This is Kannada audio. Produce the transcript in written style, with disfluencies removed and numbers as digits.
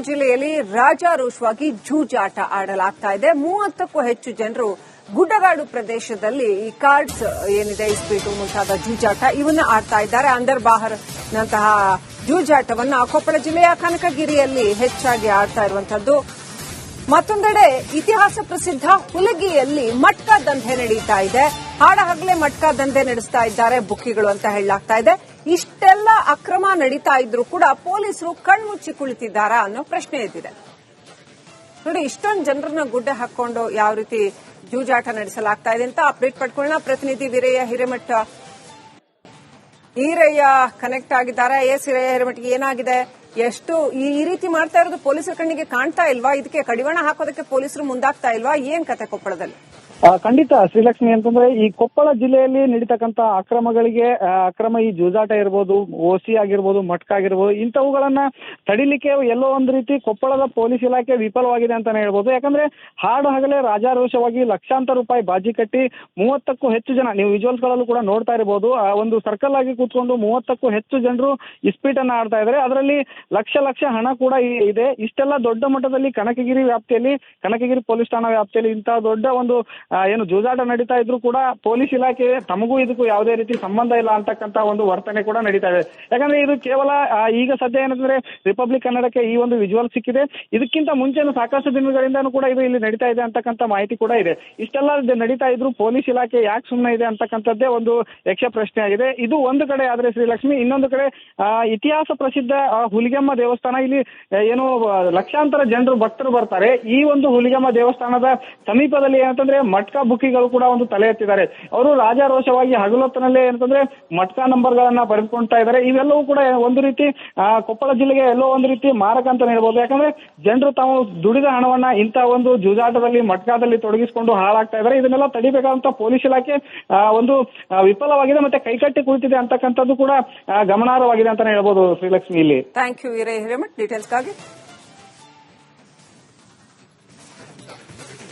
ಜಿಲ್ಲೆಯಲ್ಲಿ ರಾಜಾರೋಷವಾಗಿ ಜೂಜಾಟ ಆಡಲಾಗ್ತಾ ಇದೆ. 30ಕ್ಕೂ ಹೆಚ್ಚು ಜನರು ಗುಡ್ಡಗಾಡು ಪ್ರದೇಶದಲ್ಲಿ ಈ ಕಾರ್ಡ್ಸ್ ಏನಿದೆ, ಇಸ್ಪೀಟು ಮುಂತಾದ ಜೂಜಾಟ ಇವನ್ನ ಆಡ್ತಾ ಇದ್ದಾರೆ. ಅಂದರ್ ಬಾಹರ್ ನಂತಹ ಜೂಜಾಟವನ್ನ ಕೊಪ್ಪಳ ಜಿಲ್ಲೆಯ ಕನಕಗಿರಿಯಲ್ಲಿ ಹೆಚ್ಚಾಗಿ ಆಡ್ತಾ ಇರುವಂತದ್ದು. ಮತ್ತೊಂದೆಡೆ ಇತಿಹಾಸ ಪ್ರಸಿದ್ಧ ಹುಲಗಿಯಲ್ಲಿ ಮಟ್ಕಾ ದಂಧೆ ನಡೀತಾ ಇದೆ. ಹಾಡಹಗಲೇ ಮಟ್ಕಾ ದಂಧೆ ನಡೆಸ್ತಾ ಇದ್ದಾರೆ ಬುಕ್ಕಿಗಳು ಅಂತ ಹೇಳಲಾಗ್ತಾ ಇದೆ. ಇಷ್ಟೆಲ್ಲ ಅಕ್ರಮ ನಡೀತಾ ಇದ್ರೂ ಕೂಡ ಪೊಲೀಸರು ಕಣ್ಮುಚ್ಚಿ ಕುಳಿತಿದ್ದಾರಾ ಅನ್ನೋ ಪ್ರಶ್ನೆ ಎದ್ದಿದೆ. ನೋಡಿ, ಇಷ್ಟೊಂದು ಜನರನ್ನ ಗುಡ್ಡೆ ಹಾಕೊಂಡು ಯಾವ ರೀತಿ ಜೂಜಾಟ ನಡೆಸಲಾಗ್ತಾ ಇದೆ ಅಂತ ಅಪ್ಡೇಟ್ ಪಡ್ಕೊಳ್ಳೋಣ. ಪ್ರತಿನಿಧಿ ವೀರಯ್ಯ ಹಿರೇಮಠ ಕನೆಕ್ಟ್ ಆಗಿದ್ದಾರೆ. ವೀರಯ್ಯ ಹಿರೇಮಠಗೆ ಏನಾಗಿದೆ, ಎಷ್ಟು ಈ ರೀತಿ ಮಾಡ್ತಾ ಇರೋದು ಪೊಲೀಸರ ಕಣ್ಣಿಗೆ ಕಾಣ್ತಾ ಇಲ್ವಾ? ಇದಕ್ಕೆ ಕಡಿವಾಣ ಹಾಕೋದಕ್ಕೆ ಪೊಲೀಸರು ಮುಂದಾಗ್ತಾ ಇಲ್ವಾ? ಏನ್ ಕತೆ ಕೊಪ್ಪಳದಲ್ಲಿ? ಖಂಡಿತ ಶ್ರೀಲಕ್ಷ್ಮಿ, ಅಂತಂದ್ರೆ ಈ ಕೊಪ್ಪಳ ಜಿಲ್ಲೆಯಲ್ಲಿ ನಡೀತಕ್ಕಂತ ಅಕ್ರಮ ಈ ಜೂಜಾಟ ಇರ್ಬೋದು, ಓಸಿ ಆಗಿರ್ಬೋದು, ಮಟ್ಕ ಆಗಿರ್ಬೋದು, ಇಂಥವುಗಳನ್ನ ತಡಿಲಿಕ್ಕೆ ಎಲ್ಲೋ ಒಂದು ರೀತಿ ಕೊಪ್ಪಳದ ಪೊಲೀಸ್ ಇಲಾಖೆ ವಿಫಲವಾಗಿದೆ ಅಂತಾನೆ ಹೇಳ್ಬೋದು. ಯಾಕಂದ್ರೆ ಹಾಡು ಹಗಲೇ ರಾಜಾರೋಷವಾಗಿ ಲಕ್ಷಾಂತರ ರೂಪಾಯಿ ಬಾಜಿ ಕಟ್ಟಿ 30ಕ್ಕೂ ಹೆಚ್ಚು ಜನ, ನೀವು ವಿಜುವಲ್ಸ್ ಗಳಲ್ಲೂ ಕೂಡ ನೋಡ್ತಾ ಇರಬಹುದು, ಒಂದು ಸರ್ಕಲ್ ಆಗಿ ಕೂತ್ಕೊಂಡು 30ಕ್ಕೂ ಹೆಚ್ಚು ಜನರು ಇಸ್ಪೀಟ್ ಅನ್ನ ಆಡ್ತಾ ಇದ್ದಾರೆ. ಅದರಲ್ಲಿ ಲಕ್ಷ ಹಣ ಕೂಡ ಇದೆ. ಇಷ್ಟೆಲ್ಲ ದೊಡ್ಡ ಮಟ್ಟದಲ್ಲಿ ಕನಕಗಿರಿ ಪೊಲೀಸ್ ಠಾಣಾ ವ್ಯಾಪ್ತಿಯಲ್ಲಿ ಇಂತಹ ದೊಡ್ಡ ಒಂದು ಏನು ಜೂಜಾಟ ನಡೀತಾ ಇದ್ರು ಕೂಡ ಪೊಲೀಸ್ ಇಲಾಖೆ ತಮಗೂ ಇದಕ್ಕೂ ಯಾವುದೇ ರೀತಿ ಸಂಬಂಧ ಇಲ್ಲ ಅಂತಕ್ಕಂತ ಒಂದು ವರ್ತನೆ ಕೂಡ ನಡೀತಾ ಇದೆ. ಯಾಕಂದ್ರೆ ಇದು ಕೇವಲ ಈಗ ಸದ್ಯ ಏನಂದ್ರೆ ರಿಪಬ್ಲಿಕ್ ಕನ್ನಡಕ್ಕೆ ಈ ಒಂದು ವಿಜುವಲ್ ಸಿಕ್ಕಿದೆ. ಇದಕ್ಕಿಂತ ಮುಂಚೆನೂ ಸಾಕಷ್ಟು ದಿನಗಳಿಂದನೂ ಕೂಡ ಇದು ಇಲ್ಲಿ ನಡೀತಾ ಇದೆ ಅಂತಕ್ಕಂಥ ಮಾಹಿತಿ ಕೂಡ ಇದೆ. ಇಷ್ಟೆಲ್ಲ ನಡೀತಾ ಇದ್ರು ಪೊಲೀಸ್ ಇಲಾಖೆ ಯಾಕೆ ಸುಮ್ಮನೆ ಇದೆ ಅಂತಕ್ಕಂಥದ್ದೇ ಒಂದು ಯಕ್ಷ ಪ್ರಶ್ನೆ ಆಗಿದೆ. ಇದು ಒಂದು ಕಡೆ ಆದ್ರೆ ಶ್ರೀಲಕ್ಷ್ಮಿ, ಇನ್ನೊಂದು ಕಡೆ ಇತಿಹಾಸ ಪ್ರಸಿದ್ಧ ಹುಲಿಗೆಮ್ಮ ದೇವಸ್ಥಾನ, ಇಲ್ಲಿ ಏನು ಲಕ್ಷಾಂತರ ಜನರು ಭಕ್ತರು ಬರ್ತಾರೆ. ಈ ಒಂದು ಹುಲಿಗೆಮ್ಮ ದೇವಸ್ಥಾನದ ಸಮೀಪದಲ್ಲಿ ಏನಂತಂದ್ರೆ ಮಟ್ಕಾ ಬುಕ್ಕಿಗಳು ಕೂಡ ಒಂದು ತಲೆ ಎತ್ತಿದ್ದಾರೆ. ಅವರು ರಾಜಾರೋಷವಾಗಿ ಹಗಲೊತ್ತಿನಲ್ಲೇ ಏನಂತಂದ್ರೆ ಮಟ್ಕಾ ನಂಬರ್ ಗಳನ್ನ ಬರೆದುಕೊಳ್ತಾ ಇದ್ದಾರೆ. ಇವೆಲ್ಲವೂ ಕೂಡ ಒಂದು ರೀತಿ ಕೊಪ್ಪಳ ಜಿಲ್ಲೆಗೆ ಎಲ್ಲೋ ಒಂದು ರೀತಿ ಮಾರಕ ಅಂತ ಹೇಳ್ಬೋದು. ಯಾಕಂದ್ರೆ ಜನರು ತಾವು ದುಡಿದ ಹಣವನ್ನ ಇಂತಹ ಒಂದು ಜೂಜಾಟದಲ್ಲಿ ಮಟ್ಕಾದಲ್ಲಿ ತೊಡಗಿಸಿಕೊಂಡು ಹಾಳಾಗ್ತಾ ಇದ್ದಾರೆ. ಇದನ್ನೆಲ್ಲ ತಡಿಬೇಕಾದಂತ ಪೊಲೀಸ್ ಇಲಾಖೆ ಒಂದು ವಿಫಲವಾಗಿದೆ, ಮತ್ತೆ ಕೈಕಟ್ಟಿ ಕುಳಿತಿದೆ ಅಂತಕ್ಕಂಥದ್ದು ಕೂಡ ಗಮನಾರ್ಹವಾಗಿದೆ ಅಂತಾನೆ ಹೇಳ್ಬೋದು ಶ್ರೀಲಕ್ಷ್ಮಿ. ಇಲ್ಲಿ ಥ್ಯಾಂಕ್ ಯು ವೀರಯ್ಯ ಹಿರೇಮಠ್ ಡೀಟೇಲ್ಸ್ಗಾಗಿ.